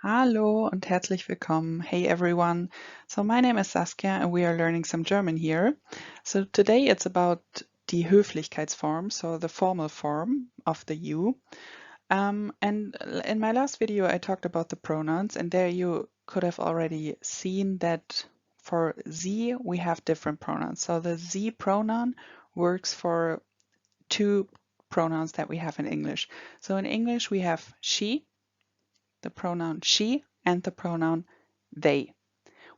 Hallo und herzlich willkommen. Hey everyone. So my name is Saskia and we are learning some German here. So today it's about die Höflichkeitsform, so the formal form of the you. And in my last video I talked about the pronouns, and there you could have already seen that for sie we have different pronouns. So the sie pronoun works for two pronouns that we have in English. So in English we have she, the pronoun she, and the pronoun they,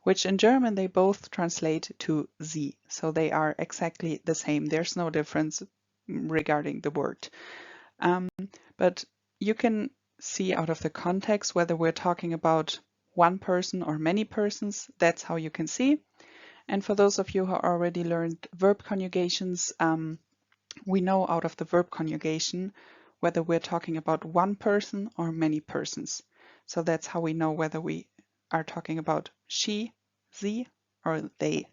which in German they both translate to sie. So they are exactly the same. There's no difference regarding the word. But you can see out of the context whether we're talking about one person or many persons. That's how you can see. And for those of you who already learned verb conjugations, we know out of the verb conjugation whether we're talking about one person or many persons. So that's how we know whether we are talking about she, sie, or they,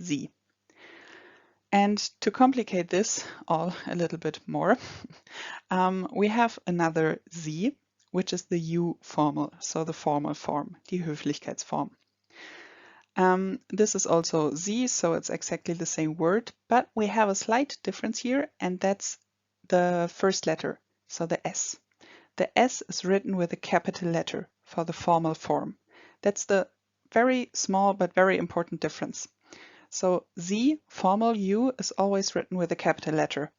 sie. And to complicate this all a little bit more, we have another sie, which is the you formal, so the formal form, die Höflichkeitsform. This is also sie, so it's exactly the same word, but we have a slight difference here, and that's the first letter, so the S. The S is written with a capital letter for the formal form. That's the very small but very important difference. So sie, formal you, is always written with a capital letter.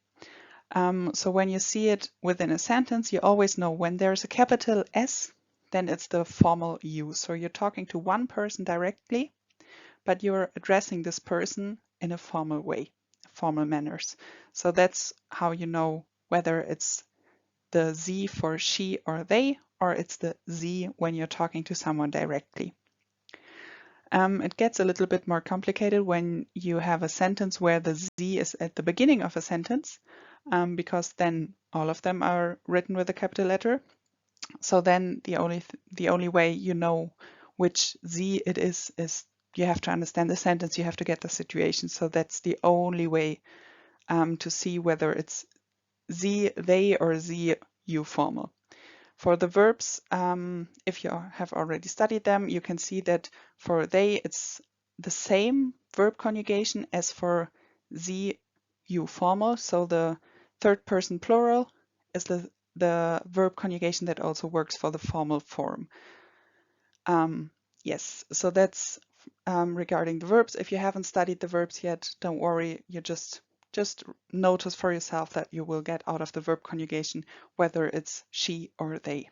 So when you see it within a sentence, you always know when there's a capital S, then it's the formal you. So you're talking to one person directly, but you're addressing this person in a formal way, formal manners. So that's how you know whether it's the sie for she or they, or it's the sie when you're talking to someone directly. It gets a little bit more complicated when you have a sentence where the sie is at the beginning of a sentence, because then all of them are written with a capital letter. So then the only way you know which sie it is you have to understand the sentence, you have to get the situation. So that's the only way to see whether it's sie, they, or sie, you formal. For the verbs, if you have already studied them, you can see that for they, it's the same verb conjugation as for sie, you formal. So the third person plural is the verb conjugation that also works for the formal form. Yes, so that's regarding the verbs. If you haven't studied the verbs yet, don't worry. You just notice for yourself that you will get out of the verb conjugation whether it's she or they.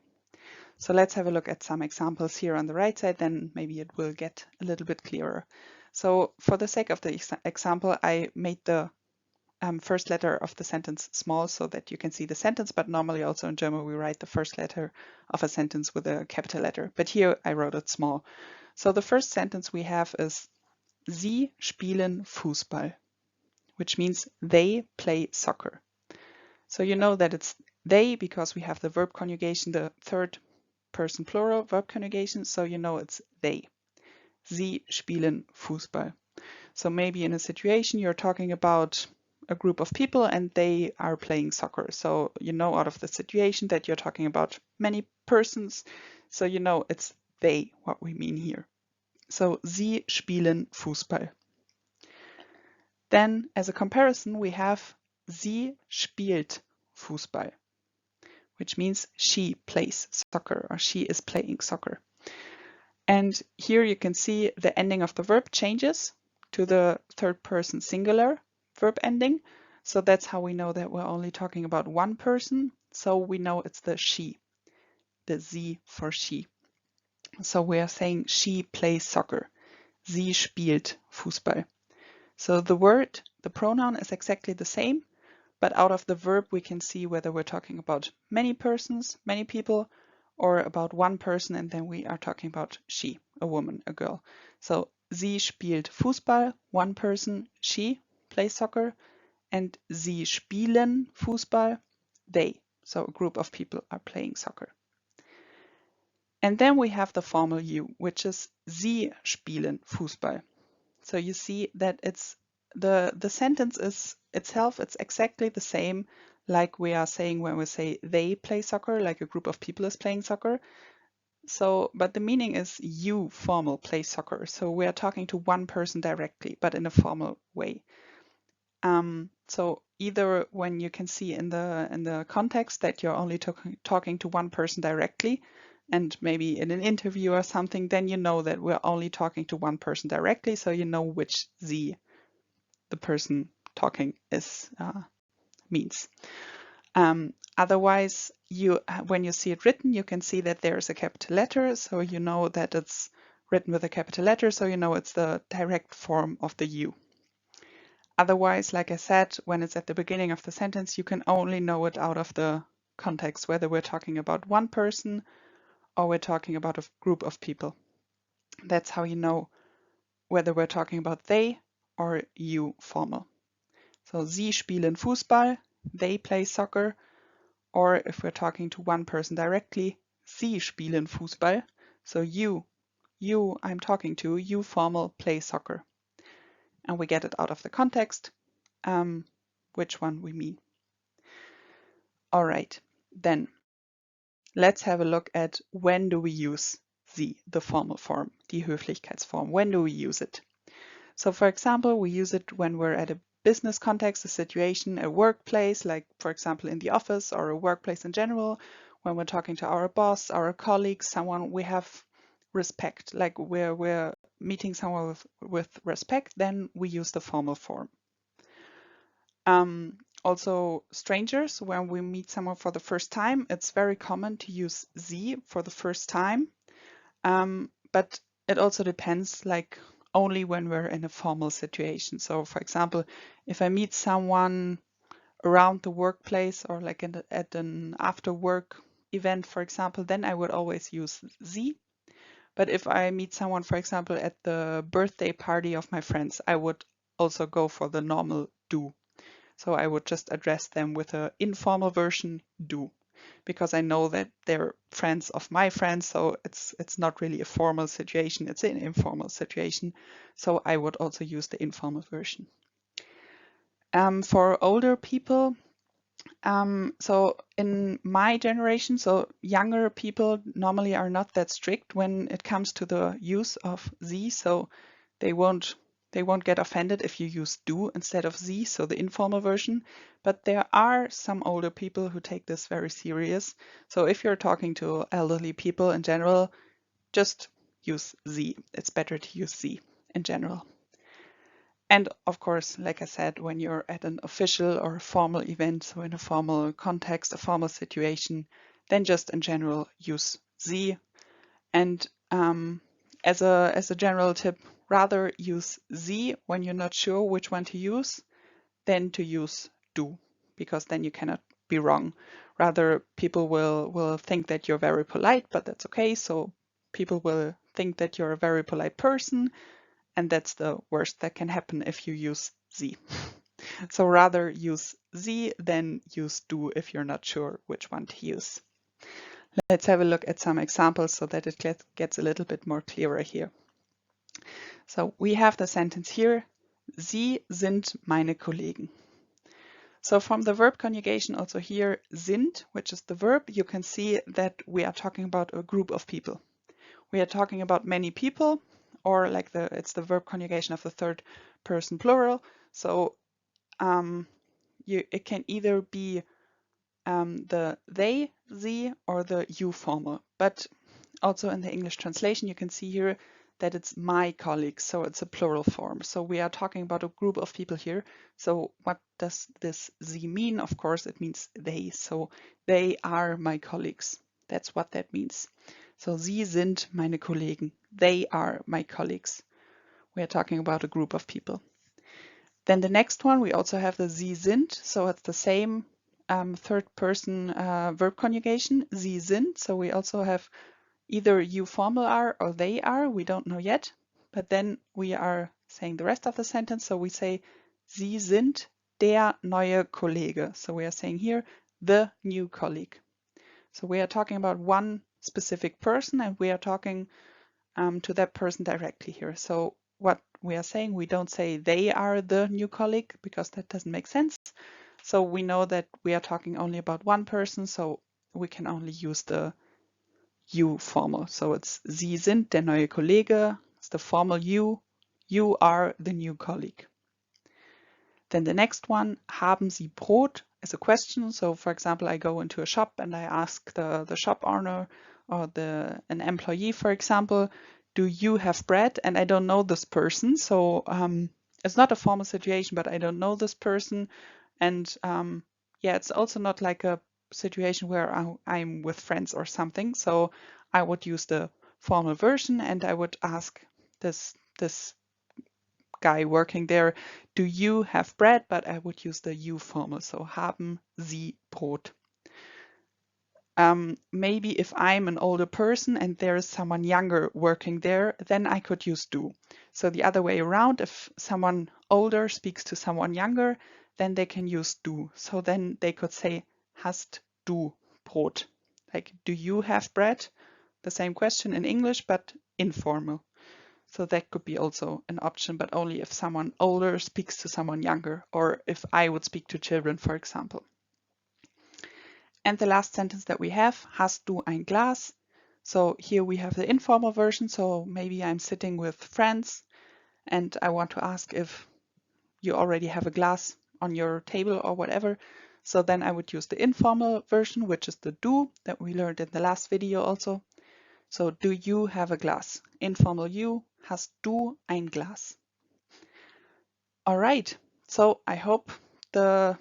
So let's have a look at some examples here on the right side, then maybe it will get a little bit clearer. So for the sake of the example, I made the first letter of the sentence small so that you can see the sentence, but normally also in German we write the first letter of a sentence with a capital letter, but here I wrote it small. So the first sentence we have is Sie spielen Fußball, which means they play soccer. So you know that it's they because we have the verb conjugation, the third person plural verb conjugation, so you know it's they. Sie spielen Fußball. So maybe in a situation you're talking about a group of people and they are playing soccer. So you know out of the situation that you're talking about many persons. So you know it's they, what we mean here. So sie spielen Fußball. Then as a comparison we have sie spielt Fußball, which means she plays soccer or she is playing soccer. And here you can see the ending of the verb changes to the third person singular verb ending. So that's how we know that we're only talking about one person. So we know it's the she, the sie for she. So we are saying she plays soccer. Sie spielt Fußball. So the word, the pronoun is exactly the same, but out of the verb we can see whether we're talking about many persons, many people, or about one person, and then we are talking about she, a woman, a girl. So sie spielt Fußball, one person, she plays soccer, and sie spielen Fußball, they, so a group of people are playing soccer. And then we have the formal you, which is sie spielen Fußball. So you see that it's the sentence is itself, it's exactly the same like we are saying when we say they play soccer, like a group of people is playing soccer. So, but the meaning is you formal play soccer. So we are talking to one person directly, but in a formal way. So either when you can see in the context that you're only talking to one person directly, and maybe in an interview or something, then you know that we're only talking to one person directly, so you know which the person talking is means. Otherwise, when you see it written, you can see that there's a capital letter, so you know that it's written with a capital letter, so you know it's the direct form of the you. Otherwise, like I said, when it's at the beginning of the sentence, you can only know it out of the context, whether we're talking about one person or we're talking about a group of people. That's how you know whether we're talking about they or you formal. So sie spielen Fußball, they play soccer, or if we're talking to one person directly, sie spielen Fußball. So you I'm talking to, you formal play soccer. And we get it out of the context, which one we mean. All right, then let's have a look at when do we use the formal form, die Höflichkeitsform. When do we use it? So for example, we use it when we're at a business context, a situation, a workplace, like for example in the office or a workplace in general, when we're talking to our boss, our colleagues, someone we have respect, like we're meeting someone with respect, then we use the formal form. Also strangers, when we meet someone for the first time, it's very common to use sie for the first time. But it also depends, like only when we're in a formal situation. So for example, if I meet someone around the workplace or like at an after work event, for example, then I would always use sie. But if I meet someone, for example, at the birthday party of my friends, I would also go for the normal du. So I would just address them with an informal version, du, because I know that they're friends of my friends, so it's not really a formal situation, it's an informal situation. So I would also use the informal version. For older people, so in my generation, so younger people normally are not that strict when it comes to the use of sie, so they won't get offended if you use du instead of sie, so the informal version. But there are some older people who take this very serious. So if you're talking to elderly people in general, just use sie. It's better to use sie in general. And of course, like I said, when you're at an official or a formal event, so in a formal context, a formal situation, then just in general use sie. And as a general tip, rather use sie when you're not sure which one to use than to use du, because then you cannot be wrong. Rather, people will think that you're very polite, but that's okay. So people will think that you're a very polite person, and that's the worst that can happen if you use sie. So rather use sie than use du if you're not sure which one to use. Let's have a look at some examples so that it gets a little bit more clearer here. So we have the sentence here, Sie sind meine Kollegen. So from the verb conjugation also here, sind, which is the verb, you can see that we are talking about a group of people. We are talking about many people, or like it's the verb conjugation of the third person plural. So it can either be the they, sie, or the you formal. But also in the English translation, you can see here that it's my colleagues, so it's a plural form. So we are talking about a group of people here. So what does this sie mean? Of course, it means they. So they are my colleagues. That's what that means. So sie sind meine Kollegen. They are my colleagues. We are talking about a group of people. Then the next one, we also have the sie sind. So it's the same third person verb conjugation, sie sind. So we also have either you formal are or they are, we don't know yet. But then we are saying the rest of the sentence. So we say, Sie sind der neue Kollege. So we are saying here, the new colleague. So we are talking about one specific person and we are talking to that person directly here. So what we are saying, we don't say they are the new colleague because that doesn't make sense. So we know that we are talking only about one person, so we can only use the you formal. So it's Sie sind der neue Kollege, it's the formal you are the new colleague. Then the next one, haben Sie Brot, is a question. So for example, I go into a shop and I ask the shop owner or an employee, for example, do you have bread? And I don't know this person. So it's not a formal situation, but I don't know this person. And yeah, it's also not like a situation where I'm with friends or something. So I would use the formal version and I would ask this guy working there, do you have bread? But I would use the you formal, so haben Sie Brot. Maybe if I'm an older person and there is someone younger working there, then I could use du. So the other way around, if someone older speaks to someone younger, then they can use du. So then they could say, hast du Brot? Like, do you have bread? The same question in English, but informal. So that could be also an option, but only if someone older speaks to someone younger, or if I would speak to children, for example. And the last sentence that we have, hast du ein Glas? So here we have the informal version. So maybe I'm sitting with friends and I want to ask if you already have a glass on your table or whatever. So then I would use the informal version, which is the du that we learned in the last video also. So do you have a glass? Informal you, hast du ein Glas? All right, so I hope the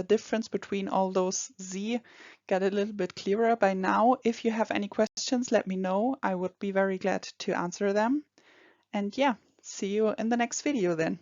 difference between all those Z got a little bit clearer by now. If you have any questions, let me know. I would be very glad to answer them. And yeah, see you in the next video then.